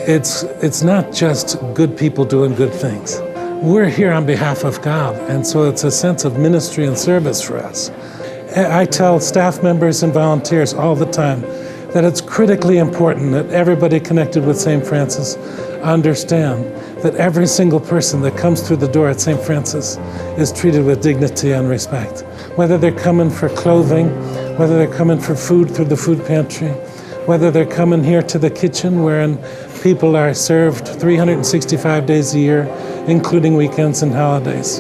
it's not just good people doing good things. We're here on behalf of God, and so it's a sense of ministry and service for us. I tell staff members and volunteers all the time that it's critically important that everybody connected with St. Francis understand that every single person that comes through the door at St. Francis is treated with dignity and respect. Whether they're coming for clothing, whether they're coming for food through the food pantry, whether they're coming here to the kitchen wherein people are served 365 days a year, including weekends and holidays.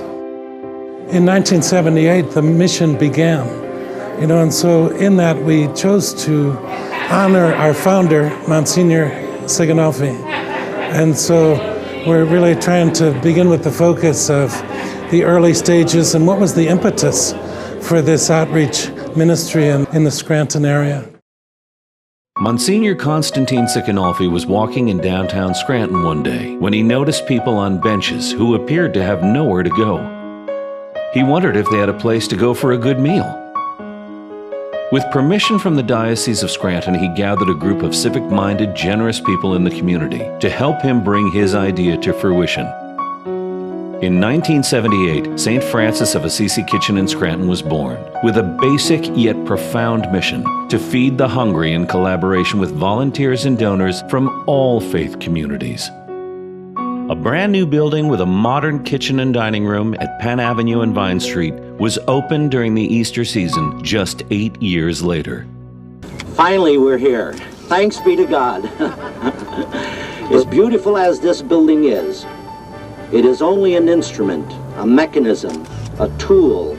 In 1978, the mission began, and so in that we chose to honor our founder, Monsignor Sigonolfi. And so we're really trying to begin with the focus of the early stages and what was the impetus for this outreach ministry in the Scranton area. Monsignor Constantine Sigonolfi was walking in downtown Scranton one day when he noticed people on benches who appeared to have nowhere to go. He wondered if they had a place to go for a good meal. With permission from the Diocese of Scranton, he gathered a group of civic-minded, generous people in the community to help him bring his idea to fruition. In 1978, St. Francis of Assisi Kitchen in Scranton was born, with a basic yet profound mission to feed the hungry in collaboration with volunteers and donors from all faith communities. A brand new building with a modern kitchen and dining room at Penn Avenue and Vine Street was opened during the Easter season just 8 years later. Finally, we're here. Thanks be to God. As beautiful as this building is, it is only an instrument, a mechanism, a tool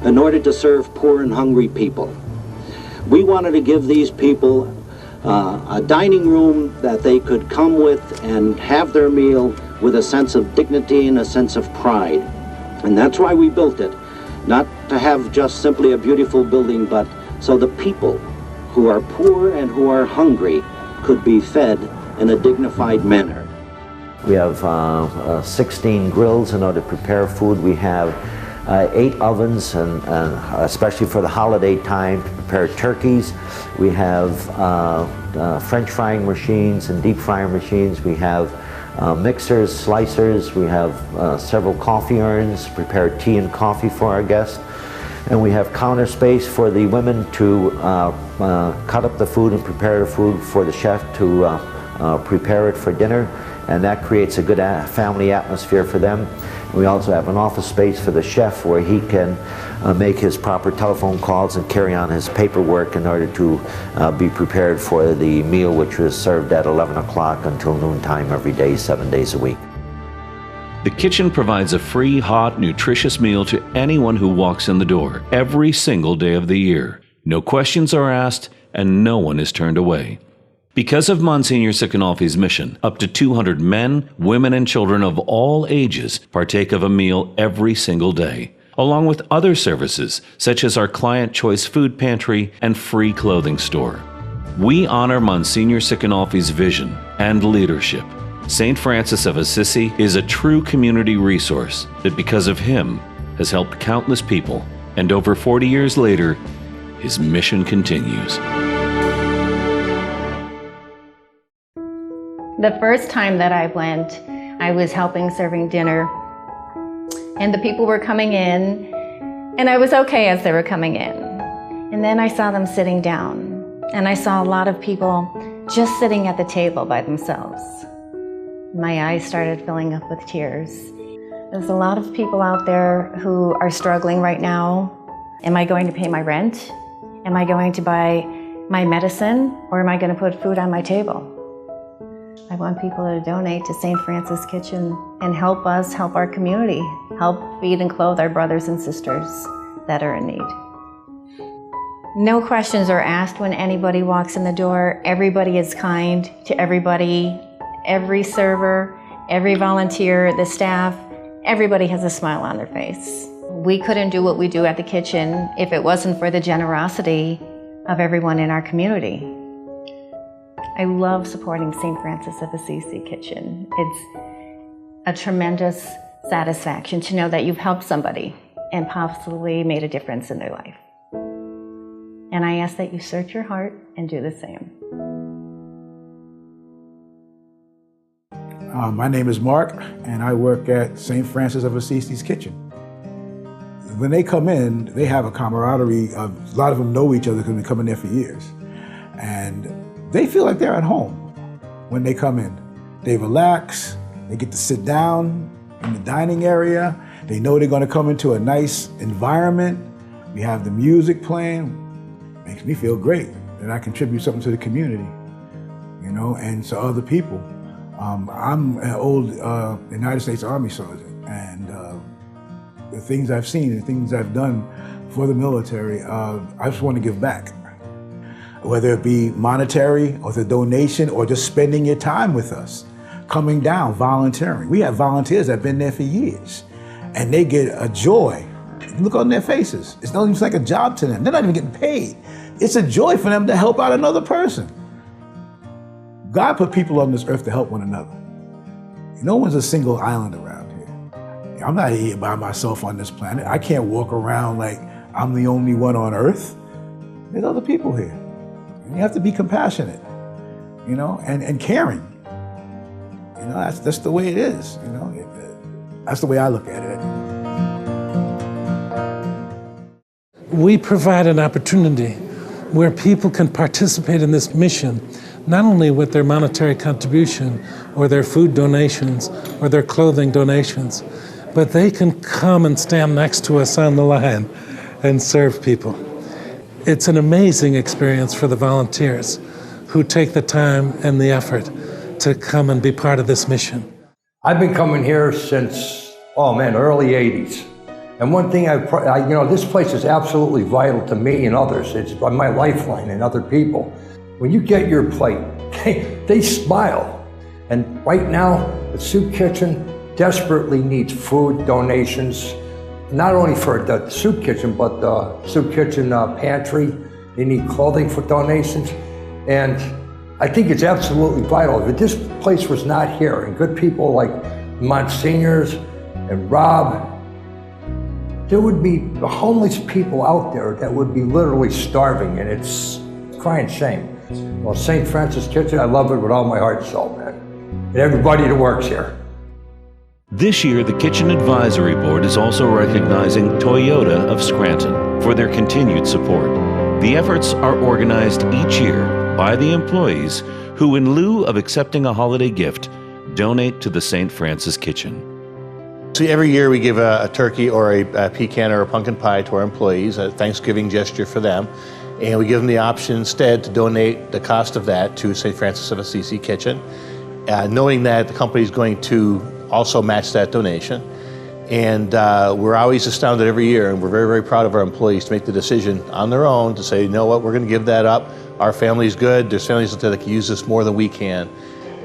in order to serve poor and hungry people. We wanted to give these people a dining room that they could come with and have their meal with a sense of dignity and a sense of pride. And that's why we built it, not to have just simply a beautiful building, but so the people who are poor and who are hungry could be fed in a dignified manner. We have 16 grills in order to prepare food. We have 8 ovens, and especially for the holiday time, to prepare turkeys. We have French frying machines and deep frying machines. We have mixers, slicers. We have several coffee urns to prepare tea and coffee for our guests. And we have counter space for the women to cut up the food and prepare the food for the chef to prepare it for dinner. And that creates a good family atmosphere for them. We also have an office space for the chef where he can make his proper telephone calls and carry on his paperwork in order to be prepared for the meal, which was served at 11 o'clock until noontime every day, 7 days a week. The kitchen provides a free, hot, nutritious meal to anyone who walks in the door every single day of the year. No questions are asked and no one is turned away. Because of Monsignor Sigonolfi's mission, up to 200 men, women, and children of all ages partake of a meal every single day, along with other services such as our Client Choice Food Pantry and free clothing store. We honor Monsignor Sigonolfi's vision and leadership. St. Francis of Assisi is a true community resource that, because of him, has helped countless people, and over 40 years later, his mission continues. The first time that I went, I was helping serving dinner, and the people were coming in, and I was okay as they were coming in. And then I saw them sitting down, and I saw a lot of people just sitting at the table by themselves. My eyes started filling up with tears. There's a lot of people out there who are struggling right now. Am I going to pay my rent? Am I going to buy my medicine? Or am I going to put food on my table? I want people to donate to St. Francis Kitchen and help us help our community, help feed and clothe our brothers and sisters that are in need. No questions are asked when anybody walks in the door. Everybody is kind to everybody, every server, every volunteer, the staff, everybody has a smile on their face. We couldn't do what we do at the kitchen if it wasn't for the generosity of everyone in our community. I love supporting St. Francis of Assisi Kitchen. It's a tremendous satisfaction to know that you've helped somebody and possibly made a difference in their life. And I ask that you search your heart and do the same. My name is Mark, and I work at St. Francis of Assisi's Kitchen. When they come in, they have a camaraderie. A lot of them know each other because they've been coming there for years. And they feel like they're at home when they come in. They relax, they get to sit down in the dining area. They know they're gonna come into a nice environment. We have the music playing. Makes me feel great that I contribute something to the community, you know, and to other people. I'm an old United States Army soldier, and the things I've seen and the things I've done for the military, I just want to give back. Whether it be monetary or the donation or just spending your time with us, coming down, volunteering. We have volunteers that have been there for years, and they get a joy. Look on their faces. It's not even like a job to them. They're not even getting paid. It's a joy for them to help out another person. God put people on this earth to help one another. No one's a single island around here. I'm not here by myself on this planet. I can't walk around like I'm the only one on earth. There's other people here. And you have to be compassionate, you know, and caring. You know, that's the way it is, you know. That's the way I look at it. We provide an opportunity where people can participate in this mission, not only with their monetary contribution or their food donations or their clothing donations, but they can come and stand next to us on the line and serve people. It's an amazing experience for the volunteers who take the time and the effort to come and be part of this mission. I've been coming here since, early 80s. And one thing this place is absolutely vital to me and others. It's my lifeline and other people. When you get your plate, they smile. And right now, the Soup Kitchen desperately needs food donations, not only for the Soup Kitchen, but the Soup Kitchen pantry. They need clothing for donations. And I think it's absolutely vital. If this place was not here, and good people like Monsignors and Rob, there would be homeless people out there that would be literally starving, and it's crying shame. Well, St. Francis Kitchen, I love it with all my heart and soul, man. And everybody that works here. This year, the Kitchen Advisory Board is also recognizing Toyota of Scranton for their continued support. The efforts are organized each year by the employees who, in lieu of accepting a holiday gift, donate to the St. Francis Kitchen. So every year we give a turkey or a pecan or a pumpkin pie to our employees, a Thanksgiving gesture for them. And we give them the option instead to donate the cost of that to St. Francis of Assisi Kitchen, knowing that the company is going to also match that donation. And we're always astounded every year, and we're very, very proud of our employees to make the decision on their own to say, you know what, we're going to give that up. Our family's good. There's families out there that can use this more than we can.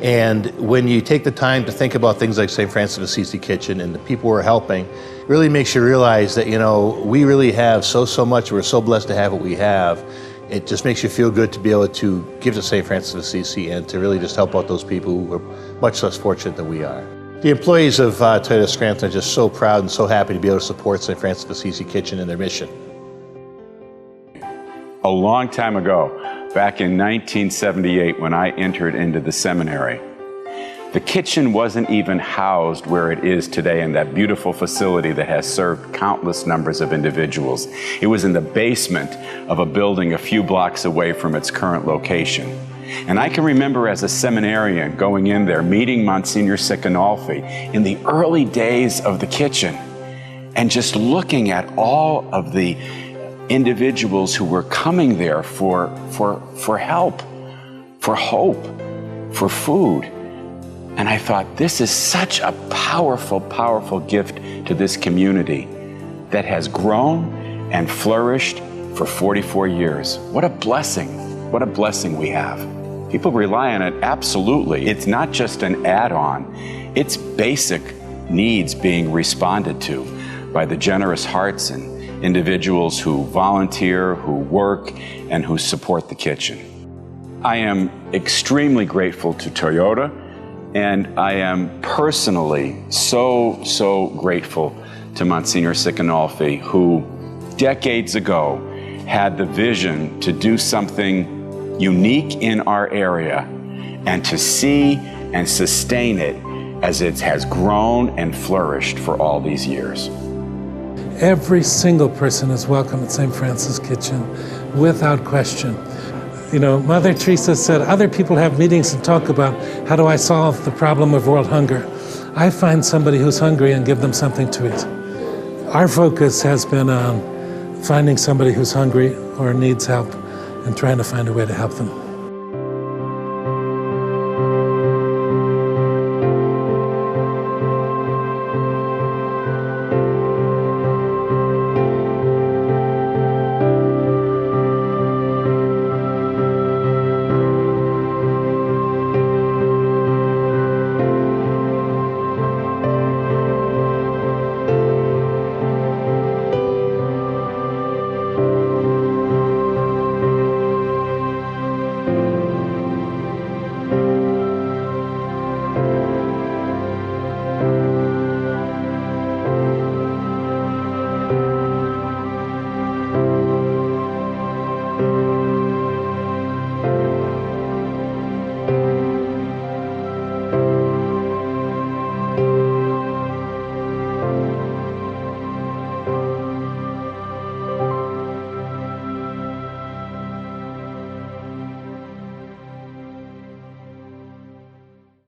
And when you take the time to think about things like St. Francis of Assisi Kitchen and the people we're helping, it really makes you realize that, you know, we really have so much. We're so blessed to have what we have. It just makes you feel good to be able to give to St. Francis of Assisi and to really just help out those people who are much less fortunate than we are. The employees of Toyota Scranton are just so proud and so happy to be able to support St. Francis of Assisi Kitchen and their mission. A long time ago, back in 1978, when I entered into the seminary, the kitchen wasn't even housed where it is today in that beautiful facility that has served countless numbers of individuals. It was in the basement of a building a few blocks away from its current location. And I can remember as a seminarian going in there, meeting Monsignor Sicanolfi in the early days of the kitchen, and just looking at all of the individuals who were coming there for help, for hope, for food. And I thought, this is such a powerful, powerful gift to this community that has grown and flourished for 44 years. What a blessing we have. People rely on it, absolutely. It's not just an add-on, it's basic needs being responded to by the generous hearts and individuals who volunteer, who work, and who support the kitchen. I am extremely grateful to Toyota, and I am personally so grateful to Monsignor Sicanolfi, who decades ago had the vision to do something unique in our area and to see and sustain it as it has grown and flourished for all these years. Every single person is welcome at St. Francis Kitchen, without question. You know, Mother Teresa said other people have meetings and talk about how do I solve the problem of world hunger. I find somebody who's hungry and give them something to eat. Our focus has been on finding somebody who's hungry or needs help and trying to find a way to help them.